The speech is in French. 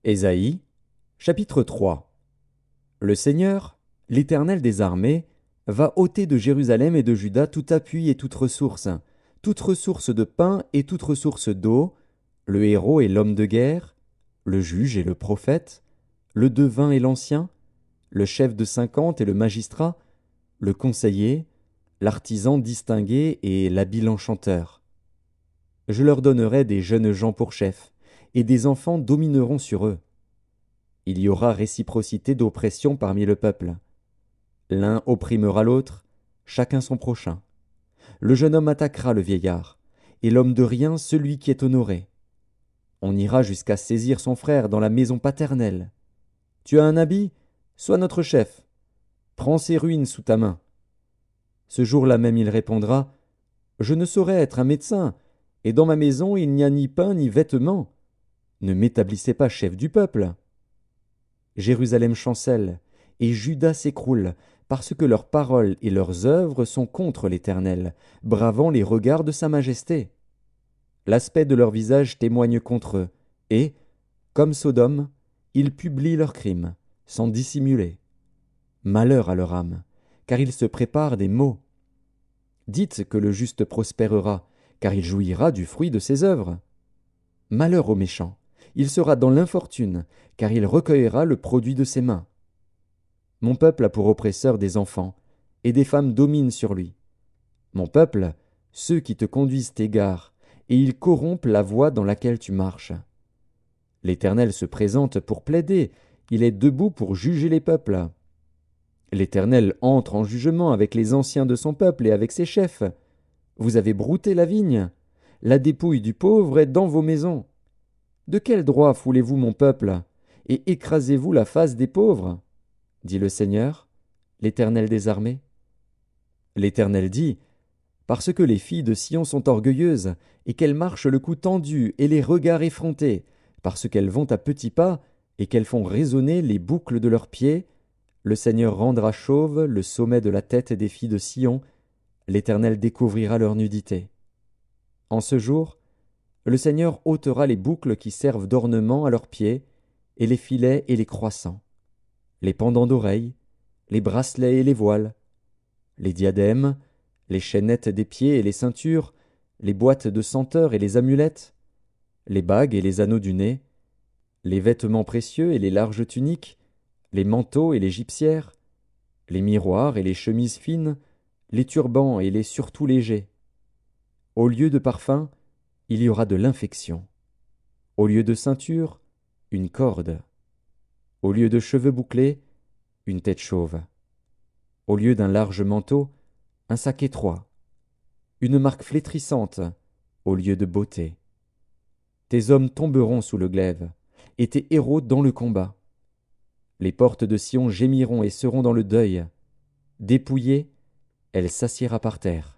Ésaïe, chapitre 3. Le Seigneur, l'Éternel des armées, va ôter de Jérusalem et de Juda tout appui et toute ressource de pain et toute ressource d'eau, le héros et l'homme de guerre, le juge et le prophète, le devin et l'ancien, le chef de 50 et le magistrat, le conseiller, l'artisan distingué et l'habile enchanteur. Je leur donnerai des jeunes gens pour chefs, et des enfants domineront sur eux. Il y aura réciprocité d'oppression parmi le peuple. L'un opprimera l'autre, chacun son prochain. Le jeune homme attaquera le vieillard, et l'homme de rien celui qui est honoré. On ira jusqu'à saisir son frère dans la maison paternelle. Tu as un habit? Sois notre chef. Prends ses ruines sous ta main. Ce jour-là même il répondra, Je ne saurais être un médecin, et dans ma maison il n'y a ni pain ni vêtements. Ne m'établissez pas chef du peuple. Jérusalem chancelle, et Juda s'écroule, parce que leurs paroles et leurs œuvres sont contre l'Éternel, bravant les regards de sa majesté. L'aspect de leur visage témoigne contre eux, et, comme Sodome, ils publient leurs crimes, sans dissimuler. Malheur à leur âme, car ils se préparent des maux. Dites que le juste prospérera, car il jouira du fruit de ses œuvres. Malheur au méchant, il sera dans l'infortune, car il recueillera le produit de ses mains. Mon peuple a pour oppresseur des enfants, et des femmes dominent sur lui. Mon peuple, ceux qui te conduisent t'égarent, et ils corrompent la voie dans laquelle tu marches. L'Éternel se présente pour plaider, il est debout pour juger les peuples. L'Éternel entre en jugement avec les anciens de son peuple et avec ses chefs. Vous avez brouté la vigne, la dépouille du pauvre est dans vos maisons. De quel droit foulez-vous mon peuple, et écrasez-vous la face des pauvres? Dit le Seigneur, l'Éternel des armées. L'Éternel dit, Parce que les filles de Sion sont orgueilleuses, et qu'elles marchent le cou tendu et les regards effrontés, parce qu'elles vont à petits pas, et qu'elles font résonner les boucles de leurs pieds, le Seigneur rendra chauve le sommet de la tête des filles de Sion, l'Éternel découvrira leur nudité. En ce jour, le Seigneur ôtera les boucles qui servent d'ornement à leurs pieds, et les filets et les croissants, les pendants d'oreilles, les bracelets et les voiles, les diadèmes, les chaînettes des pieds et les ceintures, les boîtes de senteurs et les amulettes, les bagues et les anneaux du nez, les vêtements précieux et les larges tuniques, les manteaux et les gypsières, les miroirs et les chemises fines, les turbans et les surtouts légers. Au lieu de parfum, il y aura de l'infection. Au lieu de ceinture, une corde. Au lieu de cheveux bouclés, une tête chauve. Au lieu d'un large manteau, un sac étroit. Une marque flétrissante, au lieu de beauté. Tes hommes tomberont sous le glaive, et tes héros dans le combat. Les portes de Sion gémiront et seront dans le deuil. Dépouillée, elle s'assiera par terre.